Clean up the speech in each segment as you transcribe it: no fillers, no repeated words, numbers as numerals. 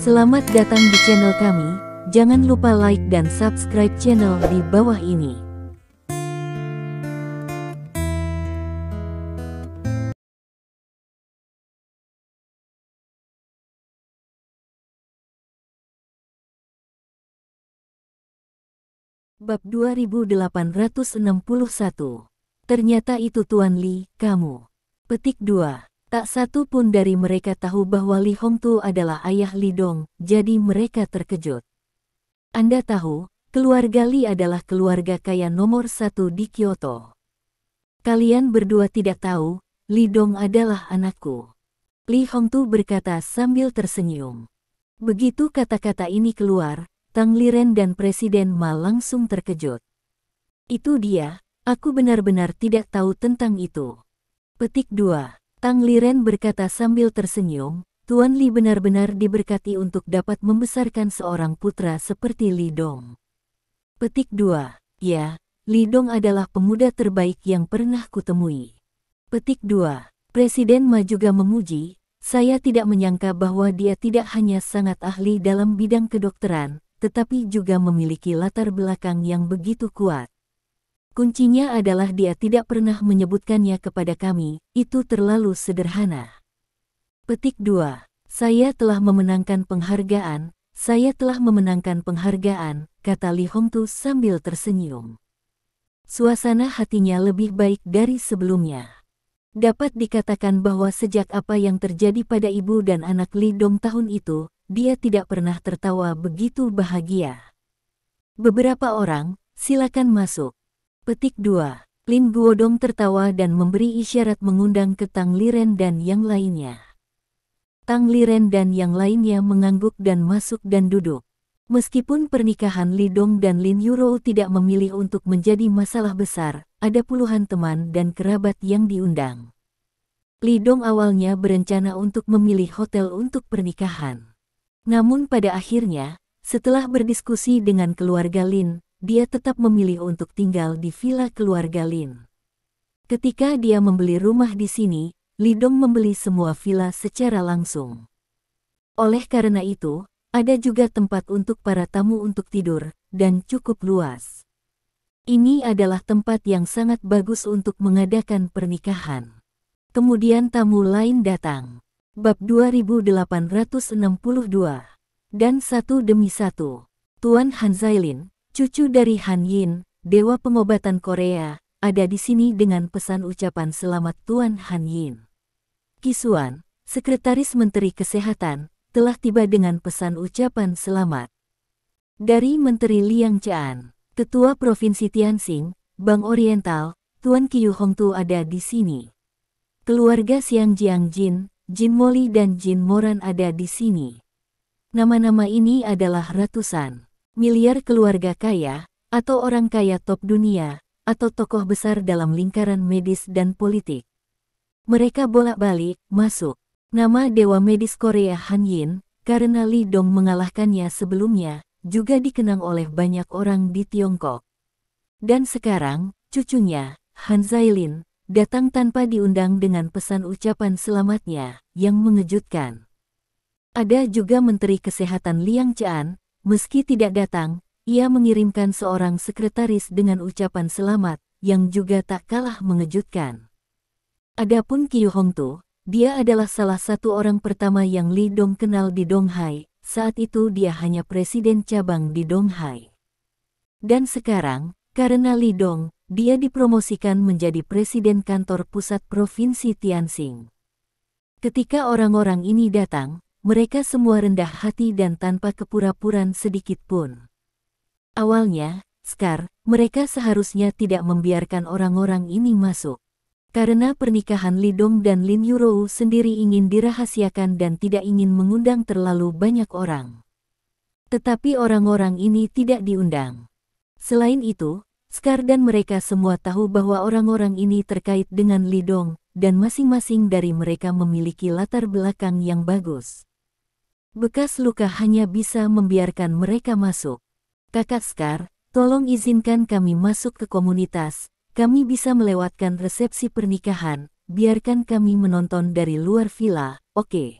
Selamat datang di channel kami, jangan lupa like dan subscribe channel di bawah ini. Bab 2861. Ternyata itu Tuan Li, kamu. Petik 2. Tak satu pun dari mereka tahu bahwa Li Hongtu adalah ayah Li Dong, jadi mereka terkejut. Anda tahu, keluarga Li adalah keluarga kaya nomor 1 di Kyoto. Kalian berdua tidak tahu, Li Dong adalah anakku. Li Hongtu berkata sambil tersenyum. Begitu kata-kata ini keluar, Tang Liren dan Presiden Ma langsung terkejut. Itu dia, aku benar-benar tidak tahu tentang itu. Petik 2. Tang Liren berkata sambil tersenyum, Tuan Li benar-benar diberkati untuk dapat membesarkan seorang putra seperti Li Dong. Petik 2. Ya, Li Dong adalah pemuda terbaik yang pernah kutemui. Petik 2. Presiden Ma juga memuji, saya tidak menyangka bahwa dia tidak hanya sangat ahli dalam bidang kedokteran, tetapi juga memiliki latar belakang yang begitu kuat. Kuncinya adalah dia tidak pernah menyebutkannya kepada kami, itu terlalu sederhana. Petik 2. Saya telah memenangkan penghargaan, kata Li Hongtu sambil tersenyum. Suasana hatinya lebih baik dari sebelumnya. Dapat dikatakan bahwa sejak apa yang terjadi pada ibu dan anak Li Dong tahun itu, dia tidak pernah tertawa begitu bahagia. Beberapa orang, silakan masuk. Petik 2. Lin Guodong tertawa dan memberi isyarat mengundang ke Tang Liren dan yang lainnya. Tang Liren dan yang lainnya mengangguk dan masuk dan duduk. Meskipun pernikahan Li Dong dan Lin Yurou tidak memilih untuk menjadi masalah besar, ada puluhan teman dan kerabat yang diundang. Li Dong awalnya berencana untuk memilih hotel untuk pernikahan. Namun pada akhirnya, setelah berdiskusi dengan keluarga Lin, dia tetap memilih untuk tinggal di villa keluarga Lin. Ketika dia membeli rumah di sini, Li Dong membeli semua villa secara langsung. Oleh karena itu, ada juga tempat untuk para tamu untuk tidur, dan cukup luas. Ini adalah tempat yang sangat bagus untuk mengadakan pernikahan. Kemudian tamu lain datang. Bab 2862. Dan satu demi satu. Tuan Han Zailin, cucu dari Han Yin, dewa pengobatan Korea, ada di sini dengan pesan ucapan selamat Tuan Han Yin. Kisuan, Sekretaris Menteri Kesehatan, telah tiba dengan pesan ucapan selamat. Dari Menteri Liang Chan, Ketua Provinsi Tianxing, Bank Oriental, Tuan Qiu Hongtu ada di sini. Keluarga Xiang Jiangjin, Jin Moli dan Jin Moran ada di sini. Nama-nama ini adalah ratusan miliar keluarga kaya, atau orang kaya top dunia, atau tokoh besar dalam lingkaran medis dan politik. Mereka bolak-balik masuk. Nama Dewa Medis Korea Han Yin, karena Li Dong mengalahkannya sebelumnya, juga dikenang oleh banyak orang di Tiongkok. Dan sekarang, cucunya, Han Zailin, datang tanpa diundang dengan pesan ucapan selamatnya, yang mengejutkan. Ada juga Menteri Kesehatan Liang Chan. Meski tidak datang, ia mengirimkan seorang sekretaris dengan ucapan selamat, yang juga tak kalah mengejutkan. Adapun Qiu Hongtu, dia adalah salah satu orang pertama yang Li Dong kenal di Donghai, saat itu dia hanya presiden cabang di Donghai. Dan sekarang, karena Li Dong, dia dipromosikan menjadi presiden kantor pusat Provinsi Tianxing. Ketika orang-orang ini datang, mereka semua rendah hati dan tanpa kepura-puraan sedikit pun. Awalnya, mereka seharusnya tidak membiarkan orang-orang ini masuk. Karena pernikahan Li Dong dan Lin Yurou sendiri ingin dirahasiakan dan tidak ingin mengundang terlalu banyak orang. Tetapi orang-orang ini tidak diundang. Selain itu, dan mereka semua tahu bahwa orang-orang ini terkait dengan Li Dong, dan masing-masing dari mereka memiliki latar belakang yang bagus. Bekas luka hanya bisa membiarkan mereka masuk. Kakak Skar, tolong izinkan kami masuk ke komunitas, kami bisa melewatkan resepsi pernikahan, biarkan kami menonton dari luar villa, oke?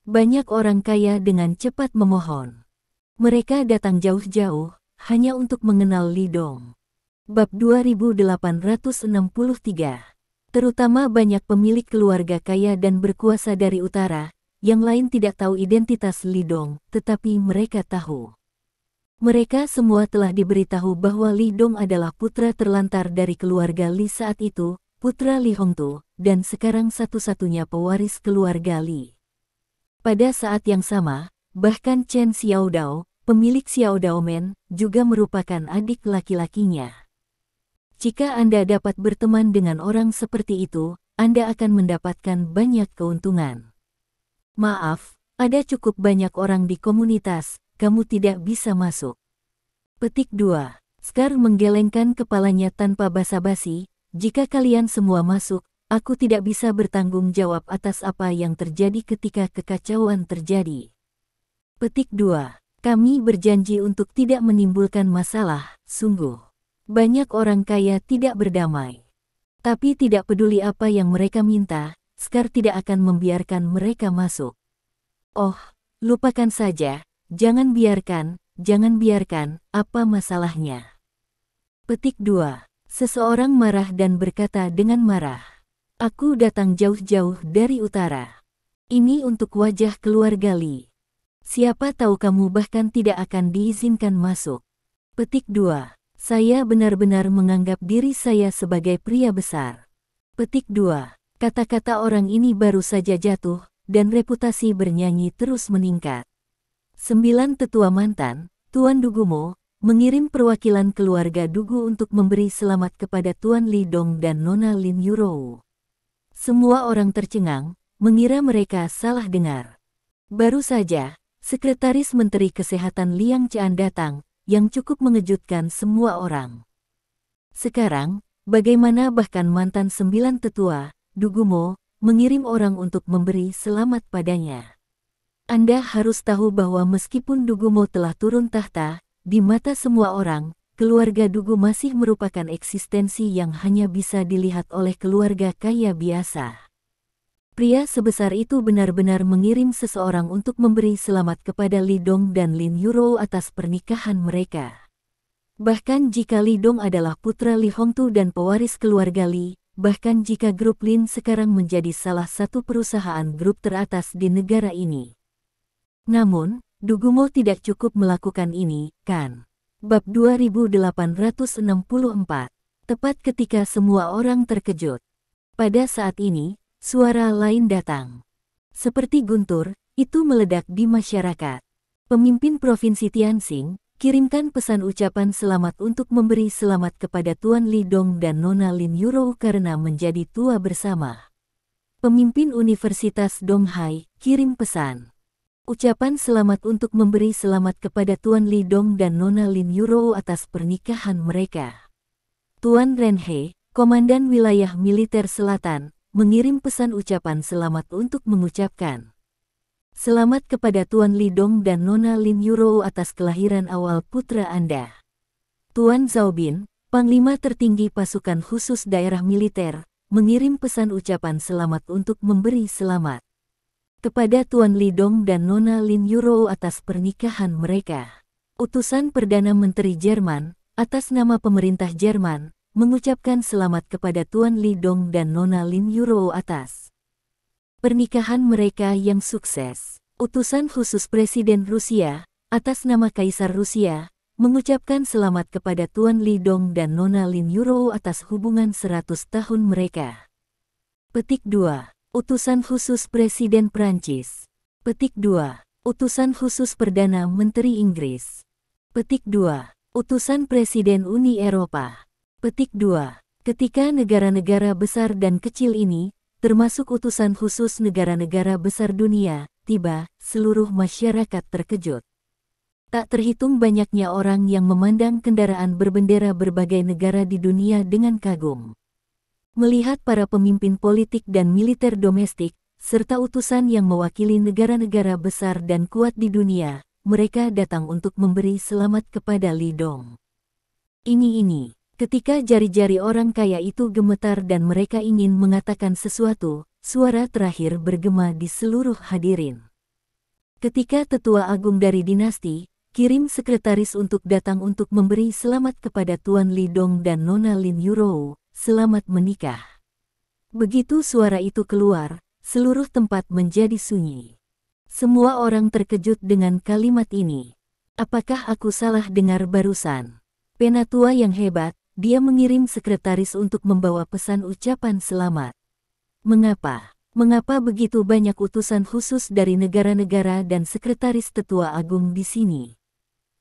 Banyak orang kaya dengan cepat memohon. Mereka datang jauh-jauh, hanya untuk mengenal Li Dong. Bab 2863. Terutama banyak pemilik keluarga kaya dan berkuasa dari utara, yang lain tidak tahu identitas Li Dong, tetapi mereka tahu. Mereka semua telah diberitahu bahwa Li Dong adalah putra terlantar dari keluarga Li saat itu, putra Li Hongtu, dan sekarang satu-satunya pewaris keluarga Li. Pada saat yang sama, bahkan Chen Xiaodao, pemilik Xiaodaomen, juga merupakan adik laki-lakinya. Jika Anda dapat berteman dengan orang seperti itu, Anda akan mendapatkan banyak keuntungan. Maaf, ada cukup banyak orang di komunitas, kamu tidak bisa masuk. Petik 2. Scar menggelengkan kepalanya tanpa basa-basi, jika kalian semua masuk, aku tidak bisa bertanggung jawab atas apa yang terjadi ketika kekacauan terjadi. Petik 2. Kami berjanji untuk tidak menimbulkan masalah, sungguh. Banyak orang kaya tidak berdamai. Tapi tidak peduli apa yang mereka minta, Scar tidak akan membiarkan mereka masuk. Oh, lupakan saja, jangan biarkan, apa masalahnya. Petik 2. Seseorang marah dan berkata dengan marah. Aku datang jauh-jauh dari utara. Ini untuk wajah keluarga Li. Siapa tahu kamu bahkan tidak akan diizinkan masuk. Petik 2. Saya benar-benar menganggap diri saya sebagai pria besar. Petik 2. Kata-kata orang ini baru saja jatuh, dan reputasi bernyanyi terus meningkat. 9 tetua mantan, Tuan Dugumo, mengirim perwakilan keluarga Dugu untuk memberi selamat kepada Tuan Li Dong dan Nona Lin Yurou. Semua orang tercengang, mengira mereka salah dengar. Baru saja, Sekretaris Menteri Kesehatan Liang Chan datang, yang cukup mengejutkan semua orang. Sekarang, bagaimana bahkan mantan 9 tetua, Dugumo, mengirim orang untuk memberi selamat padanya. Anda harus tahu bahwa meskipun Dugumo telah turun tahta, di mata semua orang, keluarga Dugu masih merupakan eksistensi yang hanya bisa dilihat oleh keluarga kaya biasa. Pria sebesar itu benar-benar mengirim seseorang untuk memberi selamat kepada Li Dong dan Lin Yurou atas pernikahan mereka. Bahkan jika Li Dong adalah putra Li Hongtu dan pewaris keluarga Li, bahkan jika grup Lin sekarang menjadi salah satu perusahaan grup teratas di negara ini. Namun, Dugumo tidak cukup melakukan ini, kan? Bab 2864. Tepat ketika semua orang terkejut. Pada saat ini, suara lain datang. Seperti guntur, itu meledak di masyarakat. Pemimpin Provinsi Tianxing, kirimkan pesan ucapan selamat untuk memberi selamat kepada Tuan Li Dong dan Nona Lin Yurou karena menjadi tua bersama. Pemimpin Universitas Donghai, kirim pesan. Ucapan selamat untuk memberi selamat kepada Tuan Li Dong dan Nona Lin Yurou atas pernikahan mereka. Tuan Renhe, Komandan Wilayah Militer Selatan, mengirim pesan ucapan selamat untuk mengucapkan selamat kepada Tuan Li Dong dan Nona Lin Yurou atas kelahiran awal putra Anda. Tuan Zhaobin, Panglima Tertinggi Pasukan Khusus Daerah Militer, mengirim pesan ucapan selamat untuk memberi selamat kepada Tuan Li Dong dan Nona Lin Yurou atas pernikahan mereka. Utusan Perdana Menteri Jerman, atas nama pemerintah Jerman, mengucapkan selamat kepada Tuan Li Dong dan Nona Lin Yurou atas pernikahan mereka yang sukses. Utusan khusus Presiden Rusia, atas nama Kaisar Rusia, mengucapkan selamat kepada Tuan Li Dong dan Nona Lin Yurou atas hubungan 100 tahun mereka. Petik 2. Utusan khusus Presiden Prancis. Petik 2. Utusan khusus Perdana Menteri Inggris. Petik 2. Utusan Presiden Uni Eropa. Petik 2. Ketika negara-negara besar dan kecil ini, termasuk utusan khusus negara-negara besar dunia, tiba, seluruh masyarakat terkejut. Tak terhitung banyaknya orang yang memandang kendaraan berbendera berbagai negara di dunia dengan kagum. Melihat para pemimpin politik dan militer domestik, serta utusan yang mewakili negara-negara besar dan kuat di dunia, mereka datang untuk memberi selamat kepada Li Dong. Ini, ketika jari-jari orang kaya itu gemetar dan mereka ingin mengatakan sesuatu, suara terakhir bergema di seluruh hadirin. Ketika tetua agung dari dinasti, kirim sekretaris untuk datang untuk memberi selamat kepada Tuan Li Dong dan Nona Lin Yurou, selamat menikah. Begitu suara itu keluar, seluruh tempat menjadi sunyi. Semua orang terkejut dengan kalimat ini. Apakah aku salah dengar barusan? Penatua yang hebat, dia mengirim sekretaris untuk membawa pesan ucapan selamat. Mengapa? Mengapa begitu banyak utusan khusus dari negara-negara dan sekretaris tetua agung di sini?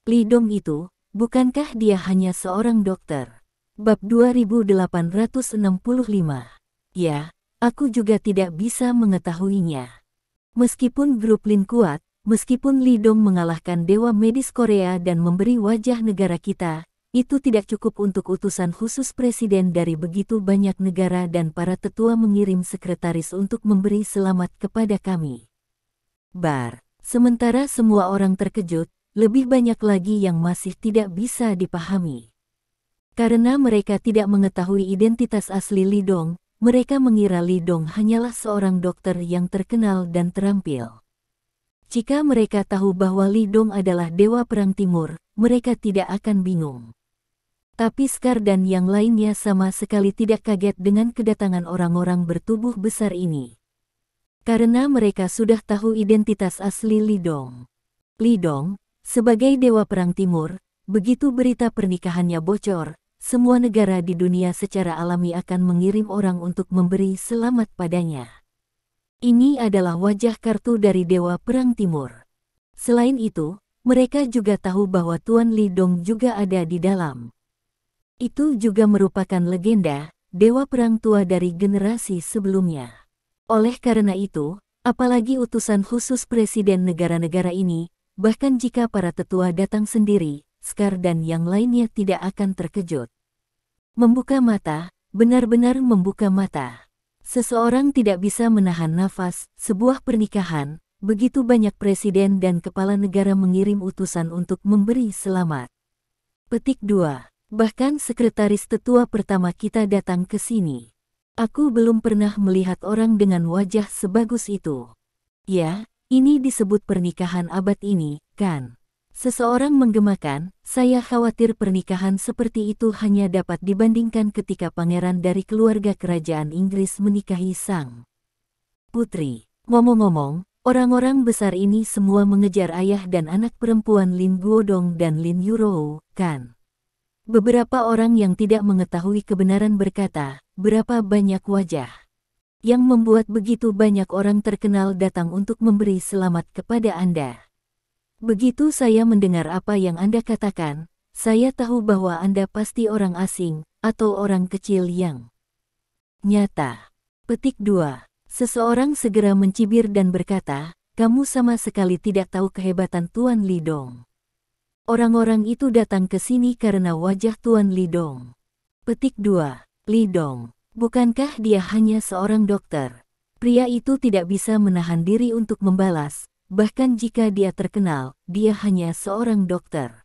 Li Dong itu, bukankah dia hanya seorang dokter? Bab 2865. Ya, aku juga tidak bisa mengetahuinya. Meskipun grup Lin kuat, meskipun Li Dong mengalahkan dewa medis Korea dan memberi wajah negara kita, itu tidak cukup untuk utusan khusus presiden dari begitu banyak negara dan para tetua mengirim sekretaris untuk memberi selamat kepada kami. Sementara semua orang terkejut, lebih banyak lagi yang masih tidak bisa dipahami. Karena mereka tidak mengetahui identitas asli Li Dong, mereka mengira Li Dong hanyalah seorang dokter yang terkenal dan terampil. Jika mereka tahu bahwa Li Dong adalah dewa perang timur, mereka tidak akan bingung. Tapi Scar dan yang lainnya sama sekali tidak kaget dengan kedatangan orang-orang bertubuh besar ini. Karena mereka sudah tahu identitas asli Li Dong. Li Dong, sebagai dewa perang timur, begitu berita pernikahannya bocor, semua negara di dunia secara alami akan mengirim orang untuk memberi selamat padanya. Ini adalah wajah kartu dari dewa perang timur. Selain itu, mereka juga tahu bahwa Tuan Li Dong juga ada di dalam. Itu juga merupakan legenda, dewa perang tua dari generasi sebelumnya. Oleh karena itu, apalagi utusan khusus presiden negara-negara ini, bahkan jika para tetua datang sendiri, Scar dan yang lainnya tidak akan terkejut. Membuka mata, benar-benar membuka mata. Seseorang tidak bisa menahan nafas, sebuah pernikahan, begitu banyak presiden dan kepala negara mengirim utusan untuk memberi selamat. Petik 2. Bahkan sekretaris tetua pertama kita datang ke sini. Aku belum pernah melihat orang dengan wajah sebagus itu. Ya, ini disebut pernikahan abad ini, kan? Seseorang menggemakan, saya khawatir pernikahan seperti itu hanya dapat dibandingkan ketika pangeran dari keluarga kerajaan Inggris menikahi sang putri. Ngomong-ngomong, orang-orang besar ini semua mengejar ayah dan anak perempuan Lin Guodong dan Lin Yurou, kan? Beberapa orang yang tidak mengetahui kebenaran berkata, berapa banyak wajah yang membuat begitu banyak orang terkenal datang untuk memberi selamat kepada Anda. Begitu saya mendengar apa yang Anda katakan, saya tahu bahwa Anda pasti orang asing, atau orang kecil yang nyata. Petik 2. Seseorang segera mencibir dan berkata, kamu sama sekali tidak tahu kehebatan Tuan Li Dong. Orang-orang itu datang ke sini karena wajah Tuan Li Dong. Petik 2. Li Dong, bukankah dia hanya seorang dokter? Pria itu tidak bisa menahan diri untuk membalas, bahkan jika dia terkenal, dia hanya seorang dokter.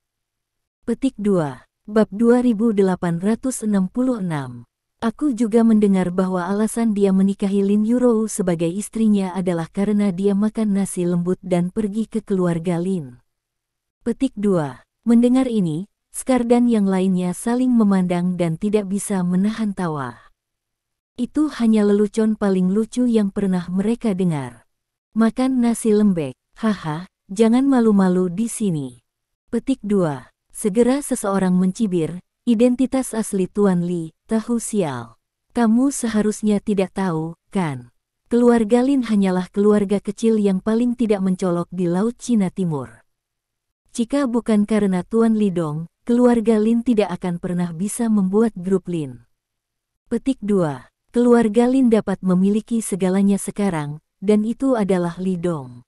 Petik 2. Bab 2866. Aku juga mendengar bahwa alasan dia menikahi Lin Yurou sebagai istrinya adalah karena dia makan nasi lembut dan pergi ke keluarga Lin. Petik 2. Mendengar ini, Scar dan yang lainnya saling memandang dan tidak bisa menahan tawa. Itu hanya lelucon paling lucu yang pernah mereka dengar. Makan nasi lembek, haha, jangan malu-malu di sini. Petik 2. Segera seseorang mencibir, identitas asli Tuan Li, tahu sial. Kamu seharusnya tidak tahu, kan? Keluarga Lin hanyalah keluarga kecil yang paling tidak mencolok di Laut Cina Timur. Jika bukan karena Tuan Li Dong, keluarga Lin tidak akan pernah bisa membuat grup Lin. Petik 2. Keluarga Lin dapat memiliki segalanya sekarang, dan itu adalah Li Dong.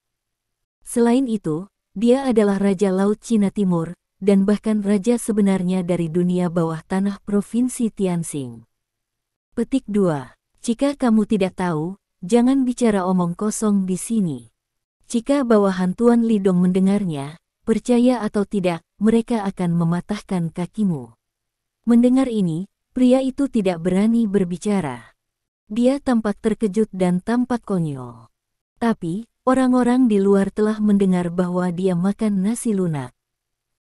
Selain itu, dia adalah Raja Laut Cina Timur, dan bahkan raja sebenarnya dari dunia bawah tanah Provinsi Tianxing. Petik 2. Jika kamu tidak tahu, jangan bicara omong kosong di sini. Jika bawahan Tuan Li Dong mendengarnya, percaya atau tidak, mereka akan mematahkan kakimu. Mendengar ini, pria itu tidak berani berbicara. Dia tampak terkejut dan tampak konyol. Tapi, Orang-orang di luar telah mendengar bahwa dia makan nasi lunak.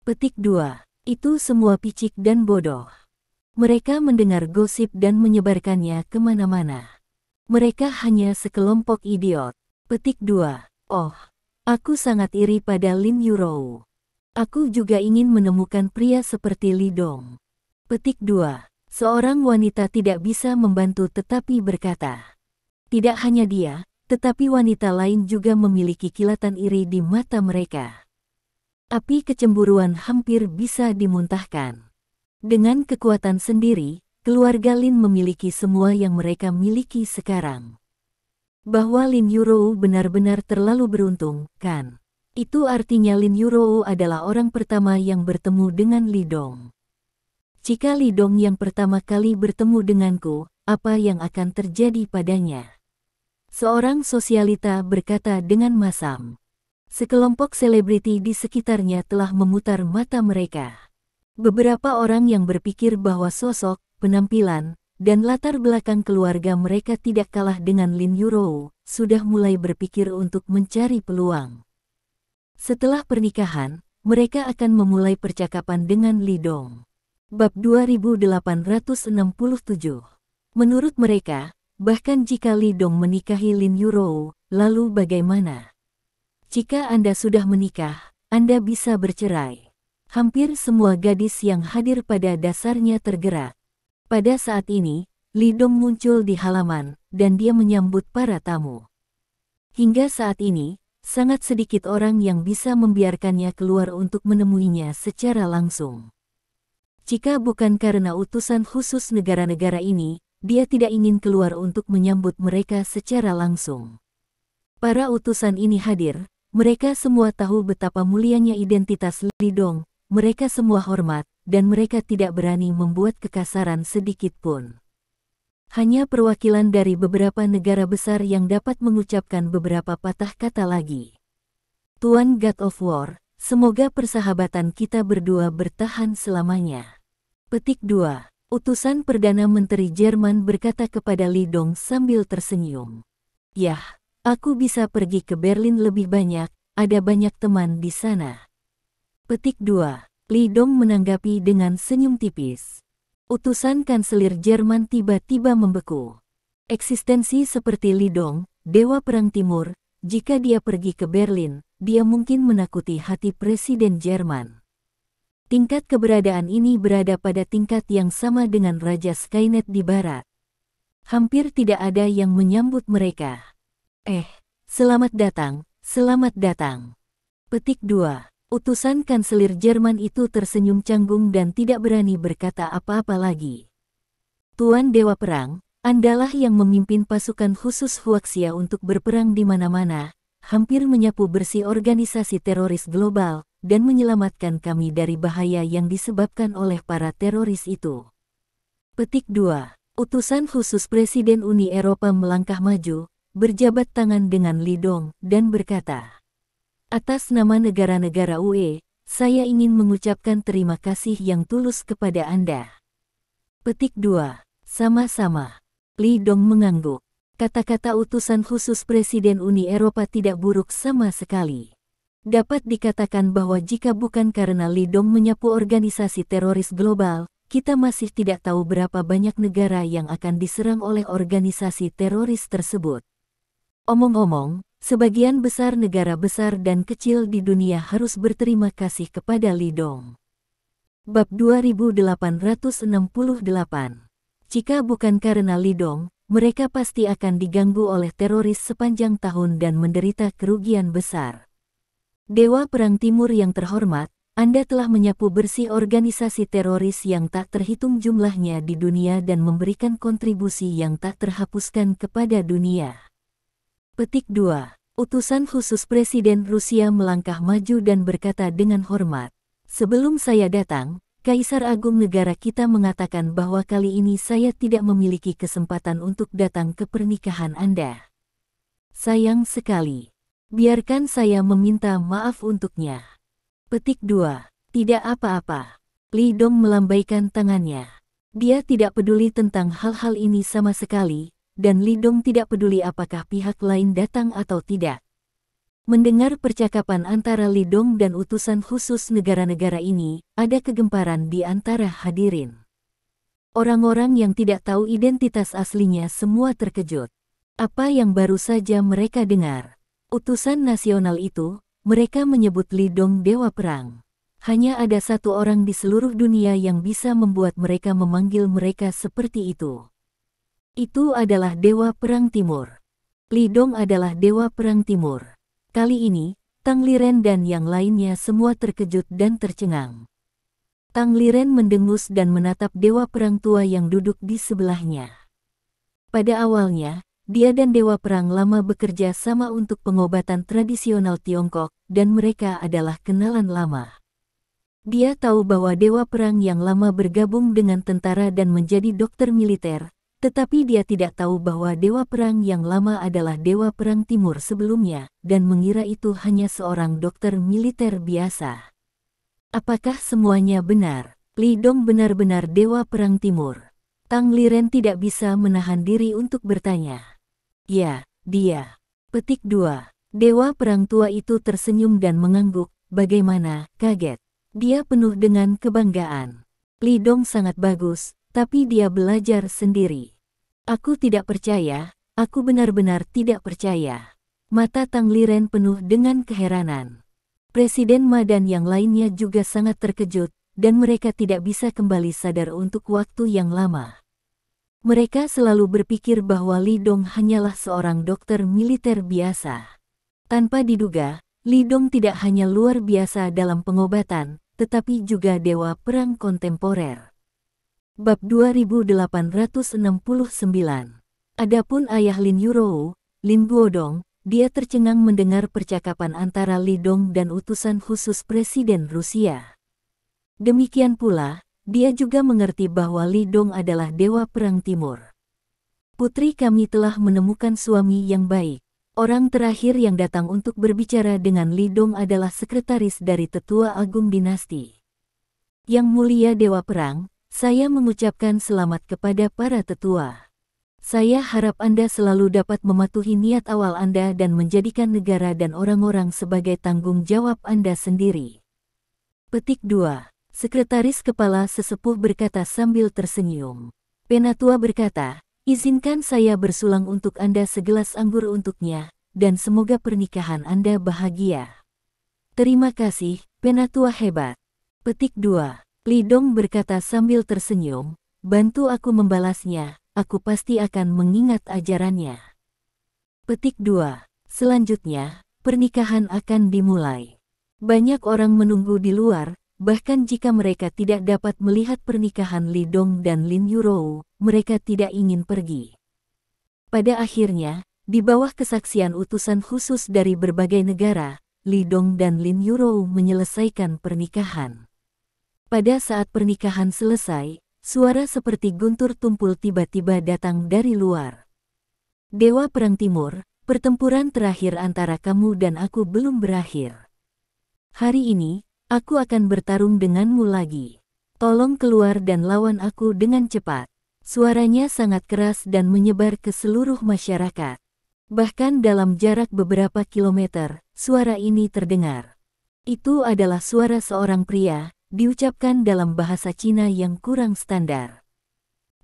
Petik 2. Itu semua picik dan bodoh. Mereka mendengar gosip dan menyebarkannya kemana-mana. Mereka hanya sekelompok idiot. Petik 2. Oh, aku sangat iri pada Lin Yurou. Aku juga ingin menemukan pria seperti Li Dong. Petik 2. Seorang wanita tidak bisa membantu tetapi berkata. Tidak hanya dia, tetapi wanita lain juga memiliki kilatan iri di mata mereka. Api kecemburuan hampir bisa dimuntahkan. Dengan kekuatan sendiri, keluarga Lin memiliki semua yang mereka miliki sekarang. Bahwa Lin Yurou benar-benar terlalu beruntung, kan? Itu artinya Lin Yurou adalah orang pertama yang bertemu dengan Li Dong. Jika Li Dong yang pertama kali bertemu denganku, apa yang akan terjadi padanya? Seorang sosialita berkata dengan masam. Sekelompok selebriti di sekitarnya telah memutar mata mereka. Beberapa orang yang berpikir bahwa sosok, penampilan, dan latar belakang keluarga mereka tidak kalah dengan Lin Yurou, sudah mulai berpikir untuk mencari peluang. Setelah pernikahan, mereka akan memulai percakapan dengan Li Dong. Bab 2867. Menurut mereka, bahkan jika Li Dong menikahi Lin Yurou, lalu bagaimana? Jika Anda sudah menikah, Anda bisa bercerai. Hampir semua gadis yang hadir pada dasarnya tergerak. Pada saat ini, Li Dong muncul di halaman, dan dia menyambut para tamu. Hingga saat ini, sangat sedikit orang yang bisa membiarkannya keluar untuk menemuinya secara langsung. Jika bukan karena utusan khusus negara-negara ini, dia tidak ingin keluar untuk menyambut mereka secara langsung. Para utusan ini hadir, mereka semua tahu betapa mulianya identitas Li Dong, mereka semua hormat, dan mereka tidak berani membuat kekasaran sedikit pun. Hanya perwakilan dari beberapa negara besar yang dapat mengucapkan beberapa patah kata lagi. Tuan God of War, semoga persahabatan kita berdua bertahan selamanya. Petik 2. Utusan Perdana Menteri Jerman berkata kepada Li Dong sambil tersenyum. Yah, aku bisa pergi ke Berlin lebih banyak, ada banyak teman di sana. Petik 2. Li Dong menanggapi dengan senyum tipis. Utusan Kanselir Jerman tiba-tiba membeku. Eksistensi seperti Li Dong, Dewa Perang Timur, jika dia pergi ke Berlin, dia mungkin menakuti hati Presiden Jerman. Tingkat keberadaan ini berada pada tingkat yang sama dengan Raja Skynet di Barat. Hampir tidak ada yang menyambut mereka. Selamat datang, selamat datang. Petik 2. Utusan Kanselir Jerman itu tersenyum canggung dan tidak berani berkata apa-apa lagi. Tuan Dewa Perang, Andalah yang memimpin pasukan khusus Huaxia untuk berperang di mana-mana, hampir menyapu bersih organisasi teroris global, dan menyelamatkan kami dari bahaya yang disebabkan oleh para teroris itu. Petik 2. Utusan khusus Presiden Uni Eropa melangkah maju, berjabat tangan dengan Li Dong, dan berkata, atas nama negara-negara UE, saya ingin mengucapkan terima kasih yang tulus kepada Anda. Petik 2. Sama-sama. Li Dong mengangguk. Kata-kata utusan khusus Presiden Uni Eropa tidak buruk sama sekali. Dapat dikatakan bahwa jika bukan karena Li Dong menyapu organisasi teroris global, kita masih tidak tahu berapa banyak negara yang akan diserang oleh organisasi teroris tersebut. Omong-omong, sebagian besar negara besar dan kecil di dunia harus berterima kasih kepada Li Dong. Bab 2868. Jika bukan karena Li Dong, mereka pasti akan diganggu oleh teroris sepanjang tahun dan menderita kerugian besar. Dewa Perang Timur yang terhormat, Anda telah menyapu bersih organisasi teroris yang tak terhitung jumlahnya di dunia dan memberikan kontribusi yang tak terhapuskan kepada dunia. Petik 2. Utusan khusus Presiden Rusia melangkah maju dan berkata dengan hormat, sebelum saya datang, Kaisar Agung negara kita mengatakan bahwa kali ini saya tidak memiliki kesempatan untuk datang ke pernikahan Anda. Sayang sekali. Biarkan saya meminta maaf untuknya. Petik 2. Tidak apa-apa. Li Dong melambaikan tangannya. Dia tidak peduli tentang hal-hal ini sama sekali, dan Li Dong tidak peduli apakah pihak lain datang atau tidak. Mendengar percakapan antara Li Dong dan utusan khusus negara-negara ini, ada kegemparan di antara hadirin. Orang-orang yang tidak tahu identitas aslinya semua terkejut. Apa yang baru saja mereka dengar? Utusan nasional itu, mereka menyebut Li Dong Dewa Perang. Hanya ada satu orang di seluruh dunia yang bisa membuat mereka memanggil mereka seperti itu. Itu adalah Dewa Perang Timur. Li Dong adalah Dewa Perang Timur. Kali ini, Tang Liren dan yang lainnya semua terkejut dan tercengang. Tang Liren mendengus dan menatap Dewa Perang tua yang duduk di sebelahnya. Pada awalnya, dia dan Dewa Perang lama bekerja sama untuk pengobatan tradisional Tiongkok, dan mereka adalah kenalan lama. Dia tahu bahwa Dewa Perang yang lama bergabung dengan tentara dan menjadi dokter militer, tetapi dia tidak tahu bahwa Dewa Perang yang lama adalah Dewa Perang Timur sebelumnya, dan mengira itu hanya seorang dokter militer biasa. Apakah semuanya benar? Li Dong benar-benar Dewa Perang Timur. Tang Liren tidak bisa menahan diri untuk bertanya. Ya, dia. Petik 2. Dewa Perang tua itu tersenyum dan mengangguk. Bagaimana, kaget? Dia penuh dengan kebanggaan. Li Dong sangat bagus, tapi dia belajar sendiri. Aku tidak percaya, aku benar-benar tidak percaya. Mata Tang Liren penuh dengan keheranan. Presiden Ma dan yang lainnya juga sangat terkejut, dan mereka tidak bisa kembali sadar untuk waktu yang lama. Mereka selalu berpikir bahwa Li Dong hanyalah seorang dokter militer biasa. Tanpa diduga, Li Dong tidak hanya luar biasa dalam pengobatan, tetapi juga Dewa Perang kontemporer. Bab 2869. Adapun ayah Lin Yurou, Lin Guodong, dia tercengang mendengar percakapan antara Li Dong dan utusan khusus Presiden Rusia. Demikian pula, dia juga mengerti bahwa Li Dong adalah Dewa Perang Timur. Putri kami telah menemukan suami yang baik. Orang terakhir yang datang untuk berbicara dengan Li Dong adalah sekretaris dari Tetua Agung Dinasti. Yang mulia Dewa Perang, saya mengucapkan selamat kepada para tetua. Saya harap Anda selalu dapat mematuhi niat awal Anda dan menjadikan negara dan orang-orang sebagai tanggung jawab Anda sendiri. Petik 2. Sekretaris Kepala Sesepuh berkata sambil tersenyum. Penatua berkata, izinkan saya bersulang untuk Anda segelas anggur untuknya, dan semoga pernikahan Anda bahagia. Terima kasih, Penatua hebat. Petik 2. Li Dong berkata sambil tersenyum, bantu aku membalasnya, aku pasti akan mengingat ajarannya. Petik 2. Selanjutnya, pernikahan akan dimulai. Banyak orang menunggu di luar, bahkan jika mereka tidak dapat melihat pernikahan Li Dong dan Lin Yurou, mereka tidak ingin pergi. Pada akhirnya, di bawah kesaksian utusan khusus dari berbagai negara, Li Dong dan Lin Yurou menyelesaikan pernikahan. Pada saat pernikahan selesai, suara seperti guntur tumpul tiba-tiba datang dari luar. Dewa Perang Timur, pertempuran terakhir antara kamu dan aku belum berakhir. Hari ini, aku akan bertarung denganmu lagi. Tolong keluar dan lawan aku dengan cepat. Suaranya sangat keras dan menyebar ke seluruh masyarakat. Bahkan dalam jarak beberapa kilometer, suara ini terdengar. Itu adalah suara seorang pria, diucapkan dalam bahasa Cina yang kurang standar.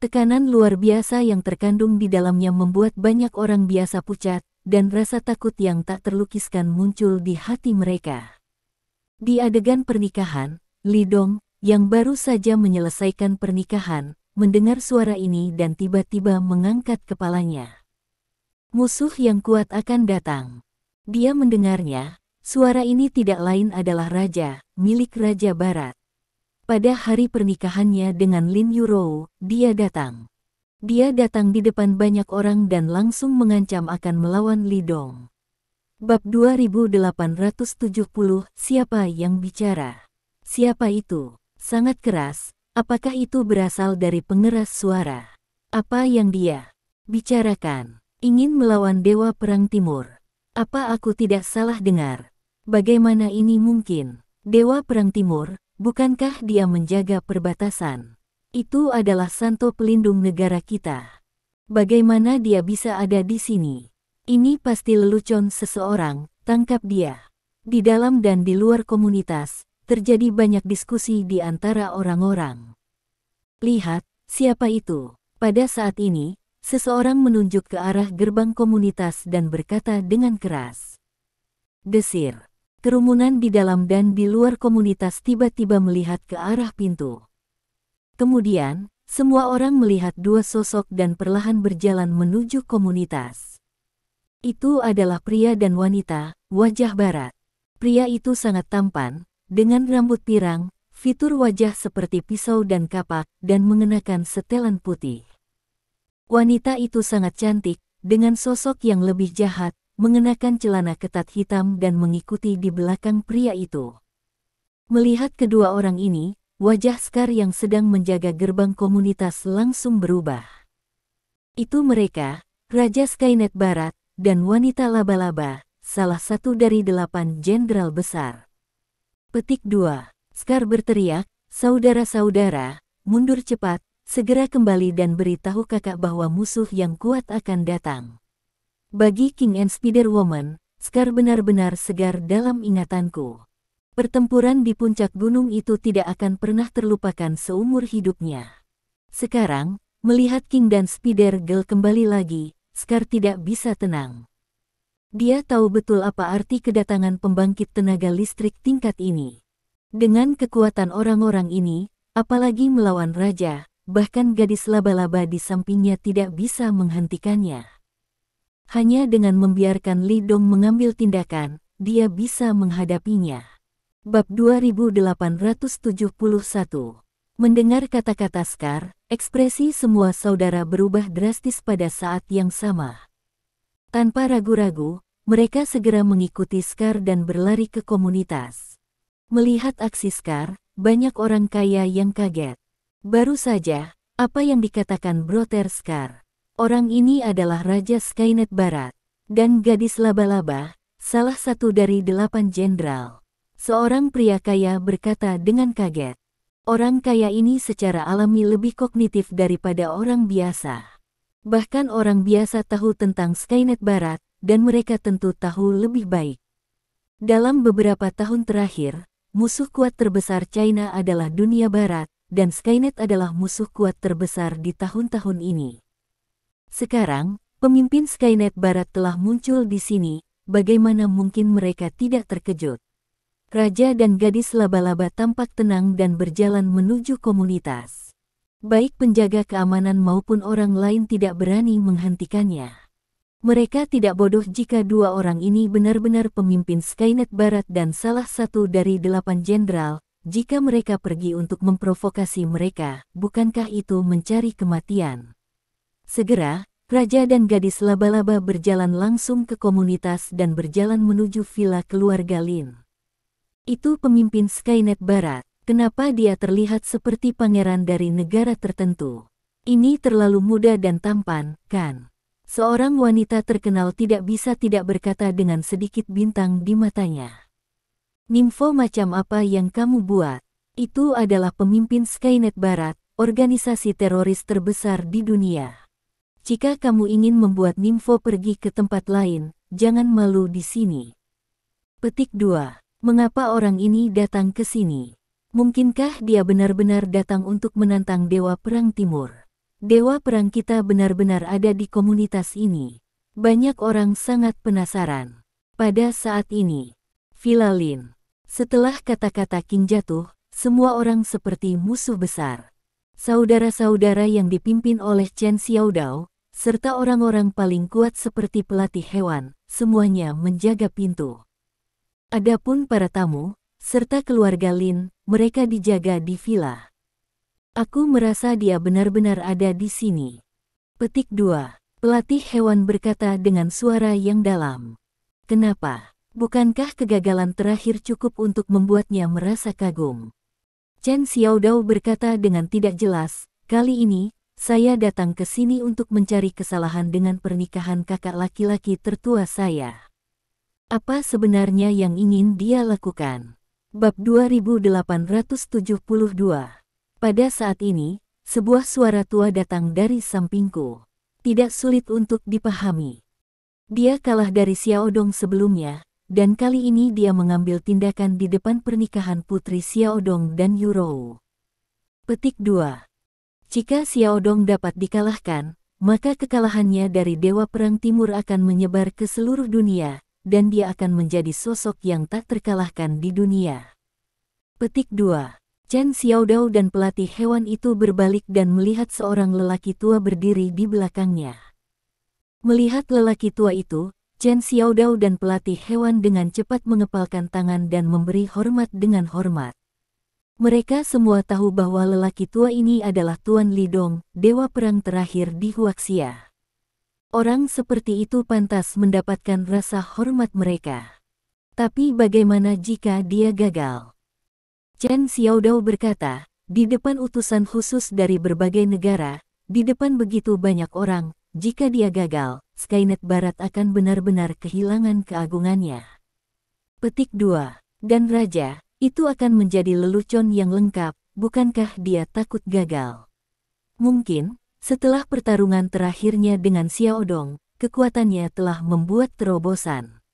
Tekanan luar biasa yang terkandung di dalamnya membuat banyak orang biasa pucat, dan rasa takut yang tak terlukiskan muncul di hati mereka. Di adegan pernikahan, Li Dong, yang baru saja menyelesaikan pernikahan, mendengar suara ini dan tiba-tiba mengangkat kepalanya. Musuh yang kuat akan datang. Dia mendengarnya. Suara ini tidak lain adalah raja, milik Raja Barat. Pada hari pernikahannya dengan Lin Yurou, dia datang. Dia datang di depan banyak orang dan langsung mengancam akan melawan Li Dong. Bab 2870, siapa yang bicara? Siapa itu? Sangat keras, apakah itu berasal dari pengeras suara? Apa yang dia bicarakan? Ingin melawan Dewa Perang Timur. Apa aku tidak salah dengar? Bagaimana ini mungkin? Dewa Perang Timur, bukankah dia menjaga perbatasan? Itu adalah santo pelindung negara kita. Bagaimana dia bisa ada di sini? Ini pasti lelucon seseorang, tangkap dia. Di dalam dan di luar komunitas, terjadi banyak diskusi di antara orang-orang. Lihat, siapa itu? Pada saat ini, seseorang menunjuk ke arah gerbang komunitas dan berkata dengan keras. Desir. Kerumunan di dalam dan di luar komunitas tiba-tiba melihat ke arah pintu. Kemudian, semua orang melihat dua sosok dan perlahan berjalan menuju komunitas. Itu adalah pria dan wanita, wajah barat. Pria itu sangat tampan, dengan rambut pirang, fitur wajah seperti pisau dan kapak, dan mengenakan setelan putih. Wanita itu sangat cantik, dengan sosok yang lebih jahat, mengenakan celana ketat hitam dan mengikuti di belakang pria itu. Melihat kedua orang ini, wajah Scar yang sedang menjaga gerbang komunitas langsung berubah. Itu mereka, Raja Skynet Barat, dan wanita laba-laba, salah satu dari 8 jenderal besar. Petik 2. Scar berteriak, saudara-saudara, mundur cepat, segera kembali dan beritahu kakak bahwa musuh yang kuat akan datang. Bagi King and Spider-Woman, Scar benar-benar segar dalam ingatanku. Pertempuran di puncak gunung itu tidak akan pernah terlupakan seumur hidupnya. Sekarang, melihat King dan Spider-Girl kembali lagi, Scar tidak bisa tenang. Dia tahu betul apa arti kedatangan pembangkit tenaga listrik tingkat ini. Dengan kekuatan orang-orang ini, apalagi melawan raja, bahkan gadis laba-laba di sampingnya tidak bisa menghentikannya. Hanya dengan membiarkan Li Dong mengambil tindakan, dia bisa menghadapinya. Bab 2871. Mendengar kata-kata Scar, ekspresi semua saudara berubah drastis pada saat yang sama. Tanpa ragu-ragu, mereka segera mengikuti Scar dan berlari ke komunitas. Melihat aksi Scar, banyak orang kaya yang kaget. Baru saja, apa yang dikatakan Brother Scar? Orang ini adalah Raja Skynet Barat, dan gadis laba-laba, salah satu dari 8 jenderal. Seorang pria kaya berkata dengan kaget. Orang kaya ini secara alami lebih kognitif daripada orang biasa. Bahkan orang biasa tahu tentang Skynet Barat, dan mereka tentu tahu lebih baik. Dalam beberapa tahun terakhir, musuh kuat terbesar China adalah dunia Barat, dan Skynet adalah musuh kuat terbesar di tahun-tahun ini. Sekarang, pemimpin Skynet Barat telah muncul di sini, bagaimana mungkin mereka tidak terkejut? Raja dan gadis laba-laba tampak tenang dan berjalan menuju komunitas. Baik penjaga keamanan maupun orang lain tidak berani menghentikannya. Mereka tidak bodoh jika dua orang ini benar-benar pemimpin Skynet Barat dan salah satu dari 8 jenderal. Jika mereka pergi untuk memprovokasi mereka, bukankah itu mencari kematian? Segera, raja dan gadis laba-laba berjalan langsung ke komunitas dan berjalan menuju villa keluarga Lin. Itu pemimpin Skynet Barat, kenapa dia terlihat seperti pangeran dari negara tertentu? Ini terlalu muda dan tampan, kan? Seorang wanita terkenal tidak bisa tidak berkata dengan sedikit bintang di matanya. Nimfo macam apa yang kamu buat? Itu adalah pemimpin Skynet Barat, organisasi teroris terbesar di dunia. Jika kamu ingin membuat Nimfo pergi ke tempat lain, jangan malu di sini. Petik 2. Mengapa orang ini datang ke sini? Mungkinkah dia benar-benar datang untuk menantang Dewa Perang Timur? Dewa Perang kita benar-benar ada di komunitas ini. Banyak orang sangat penasaran. Pada saat ini, Villa Lin. Setelah kata-kata King jatuh, semua orang seperti musuh besar. Saudara-saudara yang dipimpin oleh Chen Xiaodao, serta orang-orang paling kuat seperti pelatih hewan, semuanya menjaga pintu. Adapun para tamu, serta keluarga Lin, mereka dijaga di villa. Aku merasa dia benar-benar ada di sini. Petik 2. Pelatih hewan berkata dengan suara yang dalam. Kenapa? Bukankah kegagalan terakhir cukup untuk membuatnya merasa kagum? Chen Xiaodao berkata dengan tidak jelas, kali ini, saya datang ke sini untuk mencari kesalahan dengan pernikahan kakak laki-laki tertua saya. Apa sebenarnya yang ingin dia lakukan? Bab 2872. Pada saat ini, sebuah suara tua datang dari sampingku. Tidak sulit untuk dipahami. Dia kalah dari Xiaodong sebelumnya, dan kali ini dia mengambil tindakan di depan pernikahan Putri Xiaodong dan Yurou. Petik 2. Jika Xiaodong dapat dikalahkan, maka kekalahannya dari Dewa Perang Timur akan menyebar ke seluruh dunia, dan dia akan menjadi sosok yang tak terkalahkan di dunia. Petik 2. Chen Xiaodao dan pelatih hewan itu berbalik dan melihat seorang lelaki tua berdiri di belakangnya. Melihat lelaki tua itu, Chen Xiaodao dan pelatih hewan dengan cepat mengepalkan tangan dan memberi hormat dengan hormat. Mereka semua tahu bahwa lelaki tua ini adalah Tuan Lidong, dewa perang terakhir di Huaxia. Orang seperti itu pantas mendapatkan rasa hormat mereka. Tapi bagaimana jika dia gagal? Chen Xiaodao berkata, di depan utusan khusus dari berbagai negara, di depan begitu banyak orang, jika dia gagal, Skynet Barat akan benar-benar kehilangan keagungannya. Petik 2. Dan Raja, itu akan menjadi lelucon yang lengkap, bukankah dia takut gagal? Mungkin, setelah pertarungan terakhirnya dengan Xiaodong, kekuatannya telah membuat terobosan.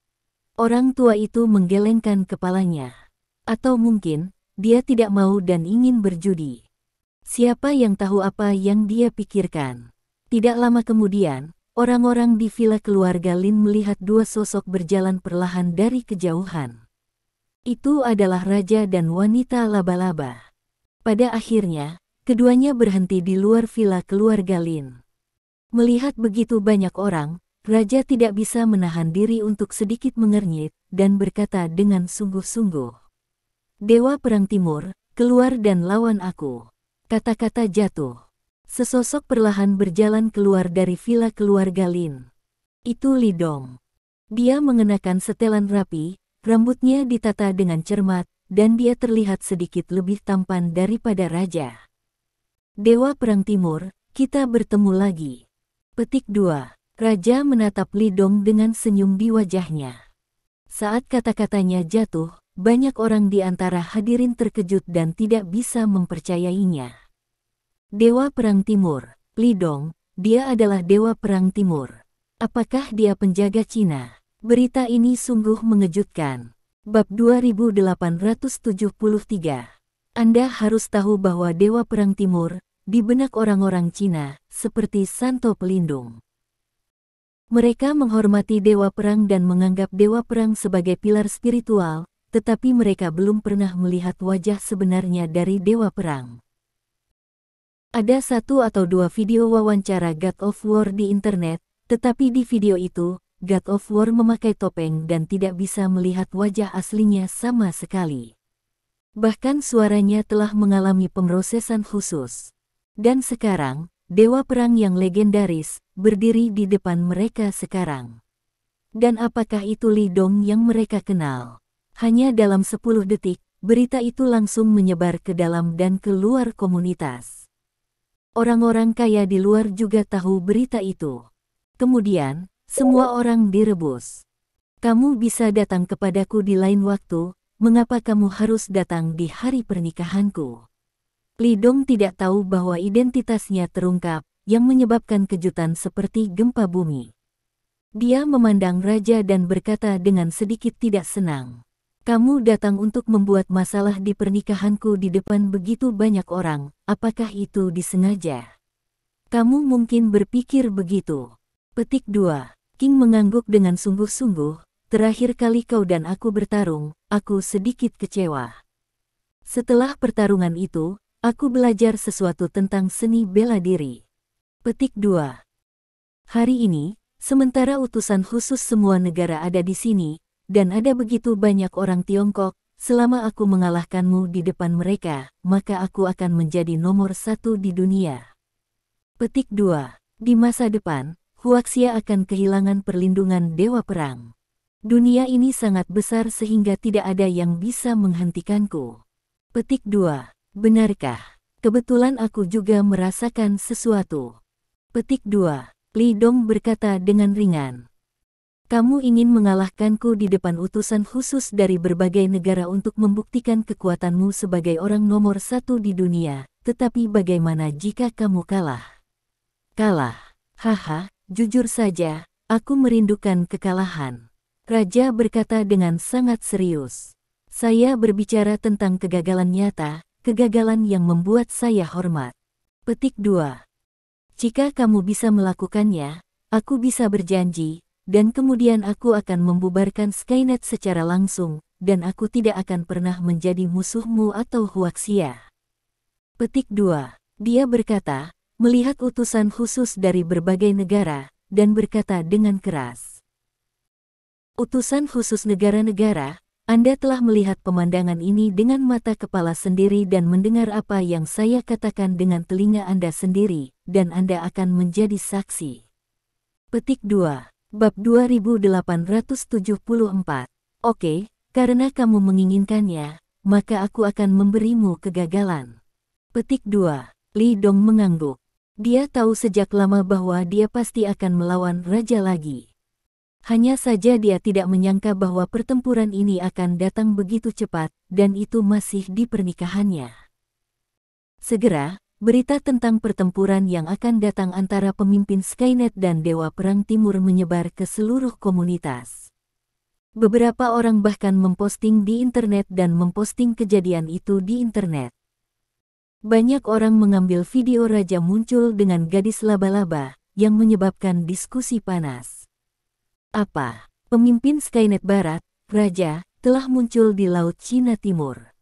Orang tua itu menggelengkan kepalanya. Atau mungkin, dia tidak mau dan ingin berjudi. Siapa yang tahu apa yang dia pikirkan? Tidak lama kemudian, orang-orang di villa keluarga Lin melihat dua sosok berjalan perlahan dari kejauhan. Itu adalah raja dan wanita laba-laba. Pada akhirnya, keduanya berhenti di luar villa keluarga Lin. Melihat begitu banyak orang, raja tidak bisa menahan diri untuk sedikit mengernyit dan berkata dengan sungguh-sungguh. Dewa Perang Timur, keluar dan lawan aku. Kata-kata jatuh. Sesosok perlahan berjalan keluar dari villa keluarga Lin. Itu Lidong. Dia mengenakan setelan rapi, rambutnya ditata dengan cermat, dan dia terlihat sedikit lebih tampan daripada raja. Dewa Perang Timur, kita bertemu lagi. Petik 2. Raja menatap Lidong dengan senyum di wajahnya. Saat kata-katanya jatuh, banyak orang di antara hadirin terkejut dan tidak bisa mempercayainya. Dewa Perang Timur, Lidong, dia adalah Dewa Perang Timur. Apakah dia penjaga Cina? Berita ini sungguh mengejutkan. Bab 2873. Anda harus tahu bahwa Dewa Perang Timur, di benak orang-orang Cina, seperti Santo Pelindung. Mereka menghormati Dewa Perang dan menganggap Dewa Perang sebagai pilar spiritual, tetapi mereka belum pernah melihat wajah sebenarnya dari Dewa Perang. Ada 1 atau 2 video wawancara God of War di internet, tetapi di video itu, God of War memakai topeng dan tidak bisa melihat wajah aslinya sama sekali. Bahkan suaranya telah mengalami pemrosesan khusus. Dan sekarang, Dewa Perang yang legendaris, berdiri di depan mereka sekarang. Dan apakah itu Lidong yang mereka kenal? Hanya dalam 10 detik, berita itu langsung menyebar ke dalam dan keluar komunitas. Orang-orang kaya di luar juga tahu berita itu. Kemudian, semua orang direbus. Kamu bisa datang kepadaku di lain waktu, mengapa kamu harus datang di hari pernikahanku? Lidong tidak tahu bahwa identitasnya terungkap, yang menyebabkan kejutan seperti gempa bumi. Dia memandang raja dan berkata dengan sedikit tidak senang. Kamu datang untuk membuat masalah di pernikahanku di depan begitu banyak orang, apakah itu disengaja? Kamu mungkin berpikir begitu. Petik 2. King mengangguk dengan sungguh-sungguh, terakhir kali kau dan aku bertarung, aku sedikit kecewa. Setelah pertarungan itu, aku belajar sesuatu tentang seni bela diri. Petik 2. Hari ini, sementara utusan khusus semua negara ada di sini, dan ada begitu banyak orang Tiongkok, selama aku mengalahkanmu di depan mereka, maka aku akan menjadi nomor 1 di dunia. Petik 2. Di masa depan, Huaxia akan kehilangan perlindungan Dewa Perang. Dunia ini sangat besar sehingga tidak ada yang bisa menghentikanku. Petik 2. Benarkah? Kebetulan aku juga merasakan sesuatu. Petik 2. Lidong berkata dengan ringan. Kamu ingin mengalahkanku di depan utusan khusus dari berbagai negara untuk membuktikan kekuatanmu sebagai orang nomor 1 di dunia, tetapi bagaimana jika kamu kalah? Kalah? Haha, jujur saja, aku merindukan kekalahan. Raja berkata dengan sangat serius. Saya berbicara tentang kegagalan nyata, kegagalan yang membuat saya hormat. Petik 2. Jika kamu bisa melakukannya, aku bisa berjanji, dan kemudian aku akan membubarkan Skynet secara langsung, dan aku tidak akan pernah menjadi musuhmu atau Huaxia. Petik 2. Dia berkata, melihat utusan khusus dari berbagai negara, dan berkata dengan keras. Utusan khusus negara-negara, Anda telah melihat pemandangan ini dengan mata kepala sendiri dan mendengar apa yang saya katakan dengan telinga Anda sendiri, dan Anda akan menjadi saksi. Petik 2. Bab 2874. Oke, karena kamu menginginkannya, maka aku akan memberimu kegagalan. Petik 2. Li Dong mengangguk. Dia tahu sejak lama bahwa dia pasti akan melawan raja lagi. Hanya saja dia tidak menyangka bahwa pertempuran ini akan datang begitu cepat, dan itu masih di pernikahannya. Segera, berita tentang pertempuran yang akan datang antara pemimpin Skynet dan Dewa Perang Timur menyebar ke seluruh komunitas. Beberapa orang bahkan memposting di internet dan memposting kejadian itu di internet. Banyak orang mengambil video raja muncul dengan gadis laba-laba, yang menyebabkan diskusi panas. Apa? Pemimpin Skynet Barat, Raja, telah muncul di Laut Cina Timur.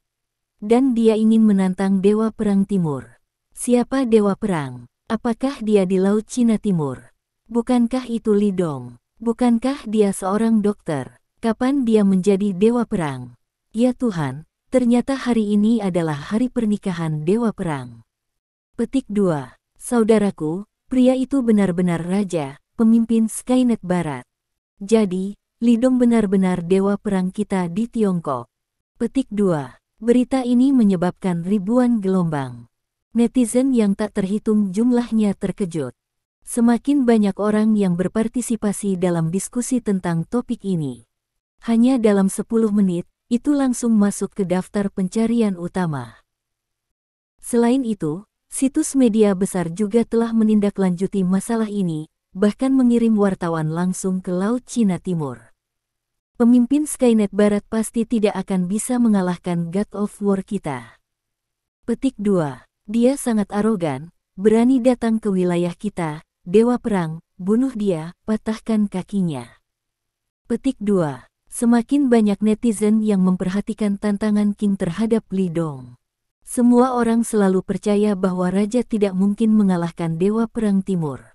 Dan dia ingin menantang Dewa Perang Timur. Siapa Dewa Perang? Apakah dia di Laut Cina Timur? Bukankah itu Li Dong? Bukankah dia seorang dokter? Kapan dia menjadi Dewa Perang? Ya Tuhan, ternyata hari ini adalah hari pernikahan Dewa Perang. Petik 2. Saudaraku, pria itu benar-benar raja, pemimpin Skynet Barat. Jadi, Li Dong benar-benar dewa perang kita di Tiongkok. Petik 2. Berita ini menyebabkan ribuan gelombang. Netizen yang tak terhitung jumlahnya terkejut. Semakin banyak orang yang berpartisipasi dalam diskusi tentang topik ini. Hanya dalam 10 menit, itu langsung masuk ke daftar pencarian utama. Selain itu, situs media besar juga telah menindaklanjuti masalah ini, bahkan mengirim wartawan langsung ke Laut Cina Timur. Pemimpin Skynet Barat pasti tidak akan bisa mengalahkan God of War kita. Petik 2. Dia sangat arogan, berani datang ke wilayah kita, Dewa Perang, bunuh dia, patahkan kakinya. Petik 2. Semakin banyak netizen yang memperhatikan tantangan King terhadap Li Dong. Semua orang selalu percaya bahwa raja tidak mungkin mengalahkan Dewa Perang Timur.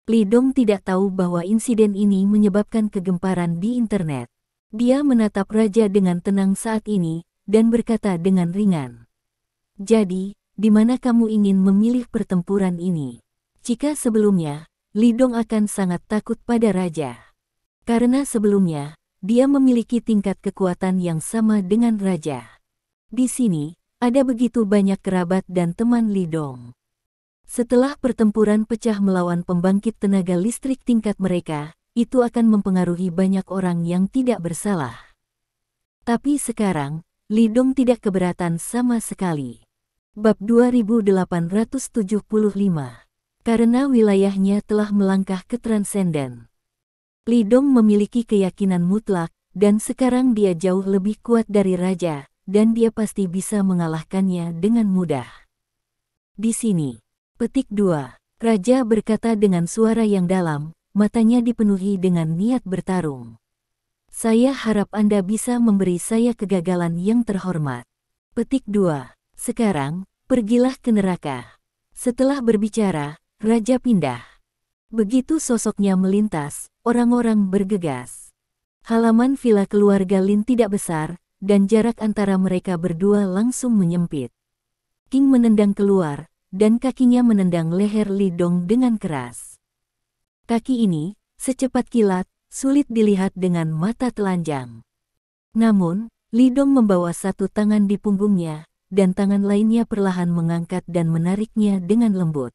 Li Dong tidak tahu bahwa insiden ini menyebabkan kegemparan di internet. Dia menatap raja dengan tenang saat ini, dan berkata dengan ringan. Jadi, di mana kamu ingin memilih pertempuran ini? Jika sebelumnya, Li Dong akan sangat takut pada raja. Karena sebelumnya, dia memiliki tingkat kekuatan yang sama dengan raja. Di sini, ada begitu banyak kerabat dan teman Li Dong. Setelah pertempuran pecah melawan pembangkit tenaga listrik tingkat mereka, itu akan mempengaruhi banyak orang yang tidak bersalah. Tapi sekarang, Li Dong tidak keberatan sama sekali. Bab 2875. Karena wilayahnya telah melangkah ke transenden. Li Dong memiliki keyakinan mutlak, dan sekarang dia jauh lebih kuat dari raja, dan dia pasti bisa mengalahkannya dengan mudah. Di sini. Petik 2. Raja berkata dengan suara yang dalam, matanya dipenuhi dengan niat bertarung. Saya harap Anda bisa memberi saya kegagalan yang terhormat. Petik 2. Sekarang, pergilah ke neraka. Setelah berbicara, Raja pindah. Begitu sosoknya melintas, orang-orang bergegas. Halaman villa keluarga Lin tidak besar, dan jarak antara mereka berdua langsung menyempit. King menendang keluar, dan kakinya menendang leher Li Dong dengan keras. Kaki ini, secepat kilat, sulit dilihat dengan mata telanjang. Namun, Li Dong membawa satu tangan di punggungnya, dan tangan lainnya perlahan mengangkat dan menariknya dengan lembut.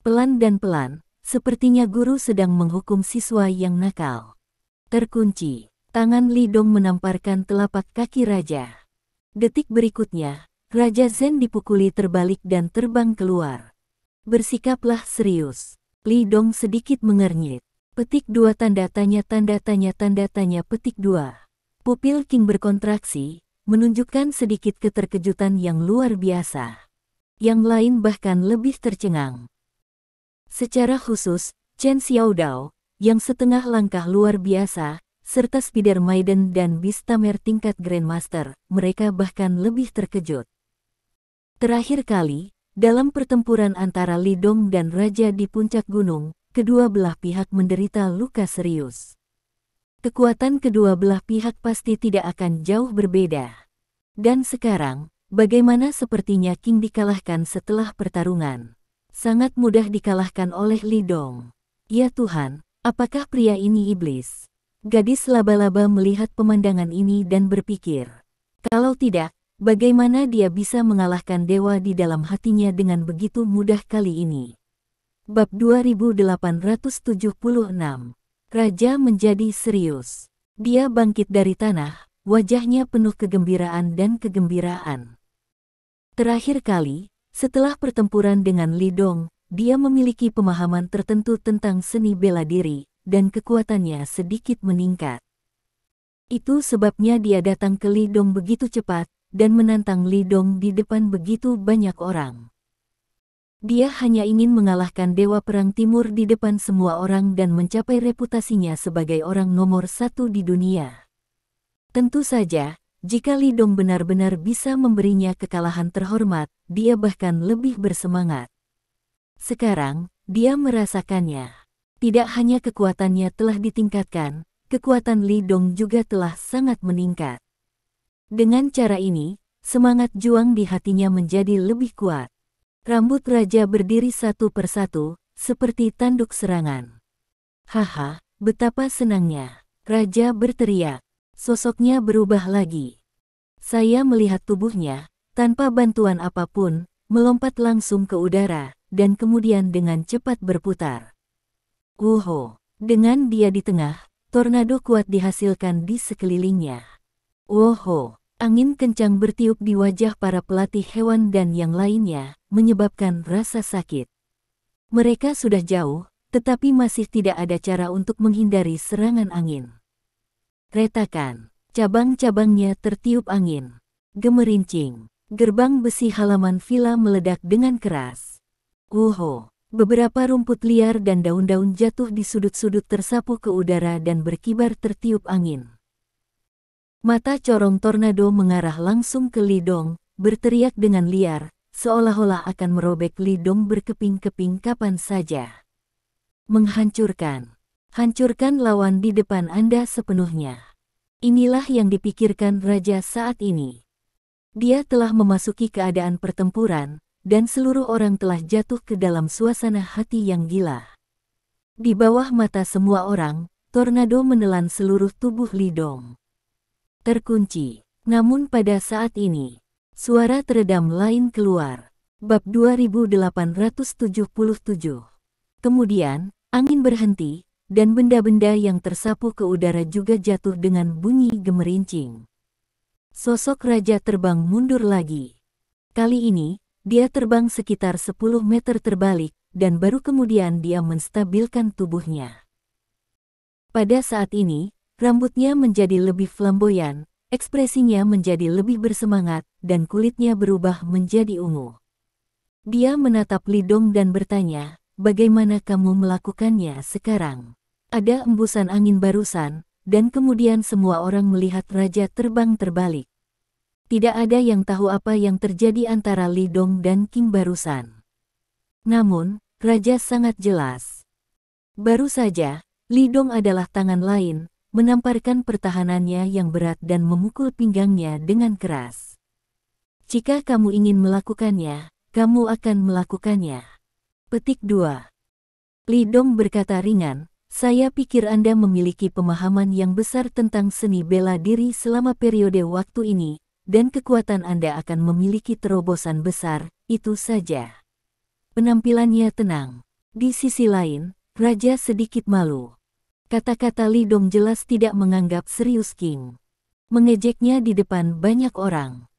Pelan dan pelan, sepertinya guru sedang menghukum siswa yang nakal. Terkunci, tangan Li Dong menamparkan telapak kaki raja. Detik berikutnya, Raja Zhen dipukuli terbalik dan terbang keluar. Bersikaplah serius. Li Dong sedikit mengernyit. Petik 2 tanda tanya tanda tanya tanda tanya petik 2. Pupil King berkontraksi, menunjukkan sedikit keterkejutan yang luar biasa. Yang lain bahkan lebih tercengang. Secara khusus, Chen Xiaodao, yang setengah langkah luar biasa, serta Spider-Maiden dan Beastamer tingkat Grandmaster, mereka bahkan lebih terkejut. Terakhir kali, dalam pertempuran antara Li Dong dan Raja di puncak gunung, kedua belah pihak menderita luka serius. Kekuatan kedua belah pihak pasti tidak akan jauh berbeda. Dan sekarang, bagaimana sepertinya King dikalahkan setelah pertarungan? Sangat mudah dikalahkan oleh Li Dong. Ya Tuhan, apakah pria ini iblis? Gadis laba-laba melihat pemandangan ini dan berpikir, kalau tidak, bagaimana dia bisa mengalahkan dewa di dalam hatinya dengan begitu mudah kali ini? Bab 2876. Raja menjadi serius. Dia bangkit dari tanah, wajahnya penuh kegembiraan dan kegembiraan. Terakhir kali, setelah pertempuran dengan Li Dong, dia memiliki pemahaman tertentu tentang seni bela diri, dan kekuatannya sedikit meningkat. Itu sebabnya dia datang ke Li Dong begitu cepat, dan menantang Li Dong di depan begitu banyak orang. Dia hanya ingin mengalahkan Dewa Perang Timur di depan semua orang dan mencapai reputasinya sebagai orang nomor 1 di dunia. Tentu saja, jika Li Dong benar-benar bisa memberinya kekalahan terhormat, dia bahkan lebih bersemangat. Sekarang, dia merasakannya. Tidak hanya kekuatannya telah ditingkatkan, kekuatan Li Dong juga telah sangat meningkat. Dengan cara ini, semangat juang di hatinya menjadi lebih kuat. Rambut raja berdiri satu persatu, seperti tanduk serangan. Haha, betapa senangnya. Raja berteriak. Sosoknya berubah lagi. Saya melihat tubuhnya, tanpa bantuan apapun, melompat langsung ke udara, dan kemudian dengan cepat berputar. Wuho, dengan dia di tengah, tornado kuat dihasilkan di sekelilingnya. Wuho. Angin kencang bertiup di wajah para pelatih hewan dan yang lainnya, menyebabkan rasa sakit. Mereka sudah jauh, tetapi masih tidak ada cara untuk menghindari serangan angin. Retakan, cabang-cabangnya tertiup angin. Gemerincing, gerbang besi halaman villa meledak dengan keras. Wuho, beberapa rumput liar dan daun-daun jatuh di sudut-sudut tersapu ke udara dan berkibar tertiup angin. Mata corong tornado mengarah langsung ke Li Dong, berteriak dengan liar, seolah-olah akan merobek Li Dong berkeping-keping kapan saja. Menghancurkan. Hancurkan lawan di depan Anda sepenuhnya. Inilah yang dipikirkan Raja saat ini. Dia telah memasuki keadaan pertempuran, dan seluruh orang telah jatuh ke dalam suasana hati yang gila. Di bawah mata semua orang, tornado menelan seluruh tubuh Li Dong. Terkunci. Namun pada saat ini, suara teredam lain keluar. Bab 2877. Kemudian, angin berhenti, dan benda-benda yang tersapu ke udara juga jatuh dengan bunyi gemerincing. Sosok raja terbang mundur lagi. Kali ini, dia terbang sekitar 10 meter terbalik, dan baru kemudian dia menstabilkan tubuhnya. Pada saat ini, rambutnya menjadi lebih flamboyan, ekspresinya menjadi lebih bersemangat, dan kulitnya berubah menjadi ungu. Dia menatap Li Dong dan bertanya, bagaimana kamu melakukannya sekarang? Ada embusan angin barusan, dan kemudian semua orang melihat raja terbang terbalik. Tidak ada yang tahu apa yang terjadi antara Li Dong dan King barusan. Namun, raja sangat jelas. Baru saja, Li Dong adalah tangan lain, menamparkan pertahanannya yang berat dan memukul pinggangnya dengan keras. Jika kamu ingin melakukannya, kamu akan melakukannya. Petik 2. Li Dong berkata ringan, saya pikir Anda memiliki pemahaman yang besar tentang seni bela diri selama periode waktu ini, dan kekuatan Anda akan memiliki terobosan besar, itu saja. Penampilannya tenang. Di sisi lain, Raja sedikit malu. Kata-kata Li Dong jelas tidak menganggap serius King. Mengejeknya di depan banyak orang.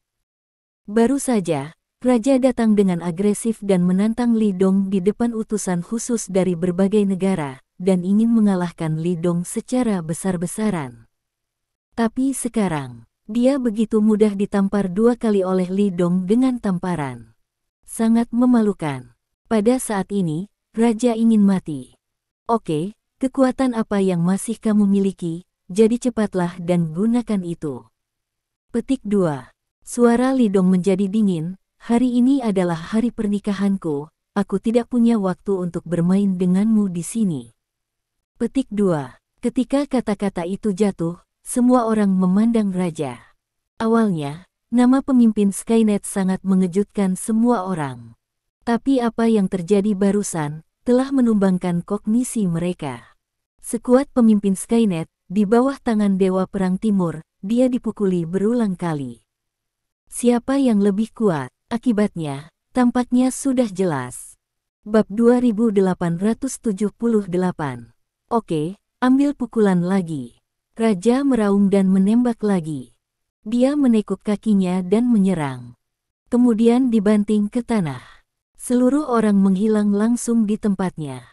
Baru saja, Raja datang dengan agresif dan menantang Li Dong di depan utusan khusus dari berbagai negara, dan ingin mengalahkan Li Dong secara besar-besaran. Tapi sekarang, dia begitu mudah ditampar 2 kali oleh Li Dong dengan tamparan. Sangat memalukan. Pada saat ini, Raja ingin mati. Oke, kekuatan apa yang masih kamu miliki, jadi cepatlah dan gunakan itu. Petik 2. Suara Li Dong menjadi dingin, hari ini adalah hari pernikahanku, aku tidak punya waktu untuk bermain denganmu di sini. Petik 2. Ketika kata-kata itu jatuh, semua orang memandang Raja. Awalnya, nama pemimpin Skynet sangat mengejutkan semua orang. Tapi apa yang terjadi barusan, telah menumbangkan kognisi mereka. Sekuat pemimpin Skynet, di bawah tangan Dewa Perang Timur, dia dipukuli berulang kali. Siapa yang lebih kuat? Akibatnya, tampaknya sudah jelas. Bab 2878. Oke, ambil pukulan lagi. Raja meraung dan menembak lagi. Dia menekuk kakinya dan menyerang. Kemudian dibanting ke tanah. Seluruh orang menghilang langsung di tempatnya.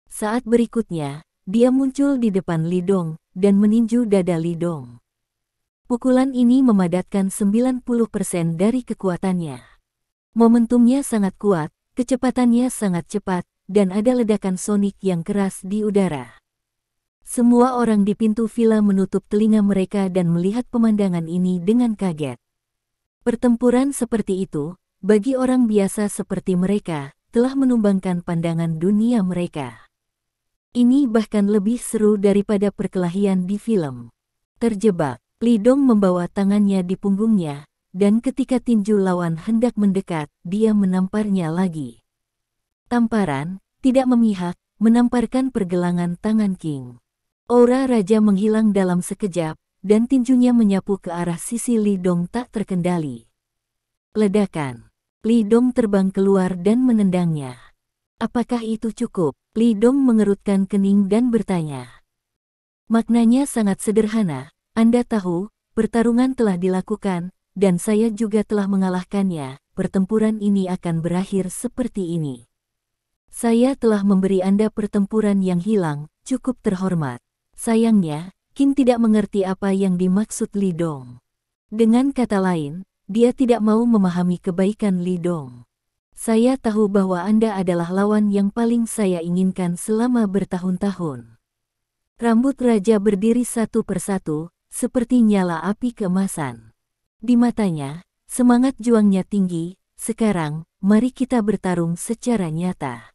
Saat berikutnya, dia muncul di depan Li Dong dan meninju dada Li Dong. Pukulan ini memadatkan 90% dari kekuatannya. Momentumnya sangat kuat, kecepatannya sangat cepat, dan ada ledakan sonik yang keras di udara. Semua orang di pintu villa menutup telinga mereka dan melihat pemandangan ini dengan kaget. Pertempuran seperti itu, bagi orang biasa seperti mereka, telah menumbangkan pandangan dunia mereka. Ini bahkan lebih seru daripada perkelahian di film. Terjebak, Li Dong membawa tangannya di punggungnya, dan ketika tinju lawan hendak mendekat, dia menamparnya lagi. Tamparan, tidak memihak, menamparkan pergelangan tangan King. Aura Raja menghilang dalam sekejap, dan tinjunya menyapu ke arah sisi Li Dong tak terkendali. Ledakan. Li Dong terbang keluar dan menendangnya. Apakah itu cukup? Li Dong mengerutkan kening dan bertanya. Maknanya sangat sederhana, Anda tahu, pertarungan telah dilakukan, dan saya juga telah mengalahkannya, pertempuran ini akan berakhir seperti ini. Saya telah memberi Anda pertempuran yang hilang, cukup terhormat. Sayangnya, King tidak mengerti apa yang dimaksud Li Dong. Dengan kata lain, dia tidak mau memahami kebaikan Li Dong. Saya tahu bahwa Anda adalah lawan yang paling saya inginkan selama bertahun-tahun. Rambut Raja berdiri satu persatu, seperti nyala api keemasan. Di matanya, semangat juangnya tinggi. Sekarang, mari kita bertarung secara nyata.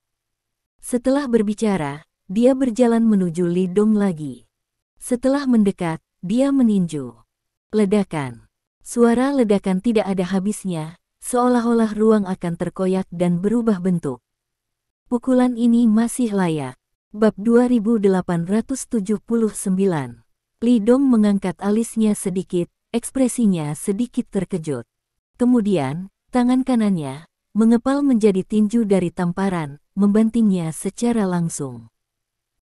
Setelah berbicara, dia berjalan menuju Li Dong lagi. Setelah mendekat, dia meninju. Ledakan. Suara ledakan tidak ada habisnya, seolah-olah ruang akan terkoyak dan berubah bentuk. Pukulan ini masih layak. Bab 2879. Li Dong mengangkat alisnya sedikit, ekspresinya sedikit terkejut. Kemudian, tangan kanannya mengepal menjadi tinju dari tamparan, membantingnya secara langsung.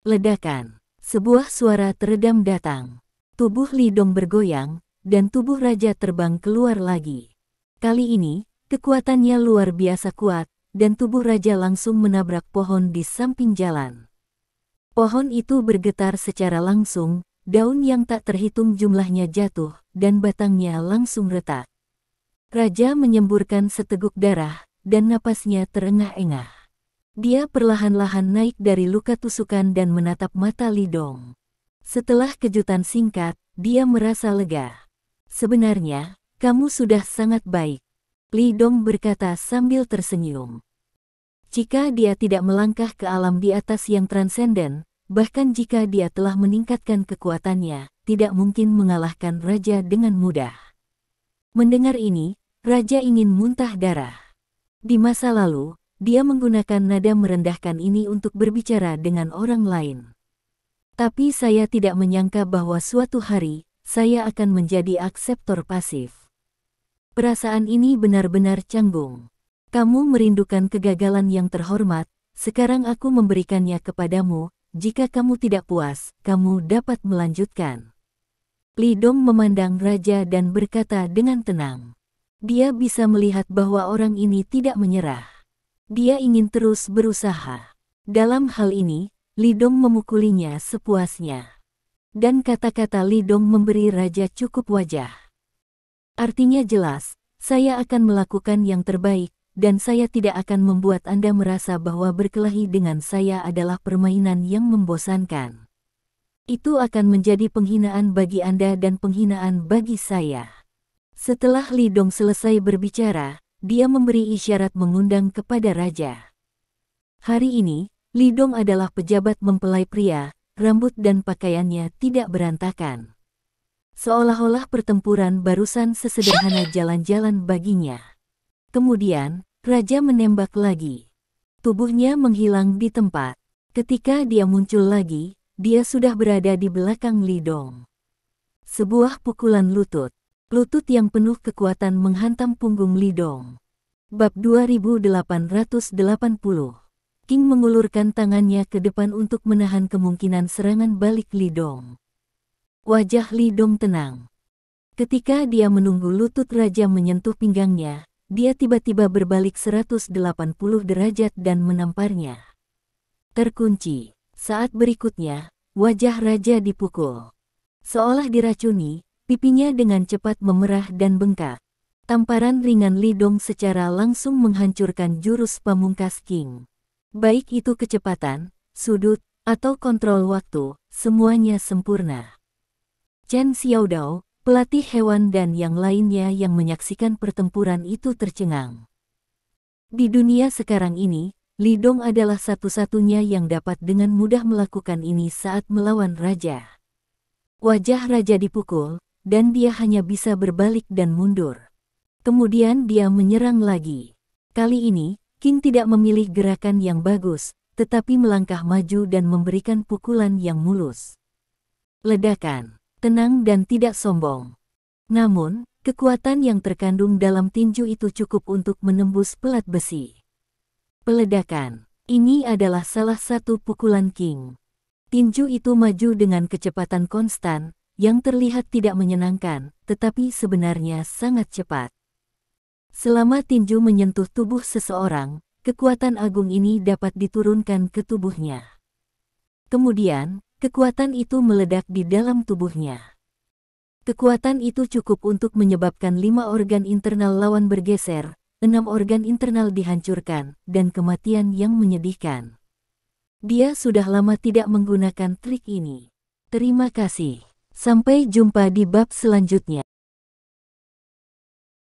Ledakan. Sebuah suara teredam datang. Tubuh Li Dong bergoyang, dan tubuh Raja terbang keluar lagi. Kali ini, kekuatannya luar biasa kuat, dan tubuh Raja langsung menabrak pohon di samping jalan. Pohon itu bergetar secara langsung, daun yang tak terhitung jumlahnya jatuh, dan batangnya langsung retak. Raja menyemburkan seteguk darah, dan napasnya terengah-engah. Dia perlahan-lahan naik dari luka tusukan dan menatap mata Li Dong. Setelah kejutan singkat, dia merasa lega. Sebenarnya, kamu sudah sangat baik. Li Dong berkata sambil tersenyum. Jika dia tidak melangkah ke alam di atas yang transenden, bahkan jika dia telah meningkatkan kekuatannya, tidak mungkin mengalahkan Raja dengan mudah. Mendengar ini, Raja ingin muntah darah. Di masa lalu, dia menggunakan nada merendahkan ini untuk berbicara dengan orang lain. Tapi saya tidak menyangka bahwa suatu hari, saya akan menjadi akseptor pasif. Perasaan ini benar-benar canggung. Kamu merindukan kegagalan yang terhormat, sekarang aku memberikannya kepadamu, jika kamu tidak puas, kamu dapat melanjutkan. Li Dong memandang Raja dan berkata dengan tenang. Dia bisa melihat bahwa orang ini tidak menyerah. Dia ingin terus berusaha. Dalam hal ini, Lidong memukulinya sepuasnya. Dan kata-kata Lidong memberi raja cukup wajah. Artinya jelas, saya akan melakukan yang terbaik, dan saya tidak akan membuat Anda merasa bahwa berkelahi dengan saya adalah permainan yang membosankan. Itu akan menjadi penghinaan bagi Anda dan penghinaan bagi saya. Setelah Lidong selesai berbicara, dia memberi isyarat mengundang kepada raja. Hari ini, Lidong adalah pejabat mempelai pria, rambut dan pakaiannya tidak berantakan. Seolah-olah pertempuran barusan sesederhana jalan-jalan baginya. Kemudian, raja menembak lagi. Tubuhnya menghilang di tempat. Ketika dia muncul lagi, dia sudah berada di belakang Lidong. Sebuah pukulan lutut. Lutut yang penuh kekuatan menghantam punggung Lidong. Bab 2880. King mengulurkan tangannya ke depan untuk menahan kemungkinan serangan balik Lidong. Wajah Lidong tenang. Ketika dia menunggu lutut raja menyentuh pinggangnya, dia tiba-tiba berbalik 180 derajat dan menamparnya. Terkunci. Saat berikutnya, wajah raja dipukul. Seolah diracuni, pipinya dengan cepat memerah dan bengkak. Tamparan ringan Lidong secara langsung menghancurkan jurus pamungkas King. Baik itu kecepatan, sudut, atau kontrol waktu, semuanya sempurna. Chen Xiaodao, pelatih hewan dan yang lainnya yang menyaksikan pertempuran itu tercengang. Di dunia sekarang ini, Lidong adalah satu-satunya yang dapat dengan mudah melakukan ini saat melawan raja. Wajah raja dipukul, dan dia hanya bisa berbalik dan mundur. Kemudian dia menyerang lagi. Kali ini, King tidak memilih gerakan yang bagus, tetapi melangkah maju dan memberikan pukulan yang mulus. Ledakan. Tenang dan tidak sombong. Namun, kekuatan yang terkandung dalam tinju itu cukup untuk menembus pelat besi. Peledakan. Ini adalah salah satu pukulan King. Tinju itu maju dengan kecepatan konstan, yang terlihat tidak menyenangkan, tetapi sebenarnya sangat cepat. Selama tinju menyentuh tubuh seseorang, kekuatan agung ini dapat diturunkan ke tubuhnya. Kemudian, kekuatan itu meledak di dalam tubuhnya. Kekuatan itu cukup untuk menyebabkan 5 organ internal lawan bergeser, 6 organ internal dihancurkan, dan kematian yang menyedihkan. Dia sudah lama tidak menggunakan trik ini. Terima kasih. Sampai jumpa di bab selanjutnya.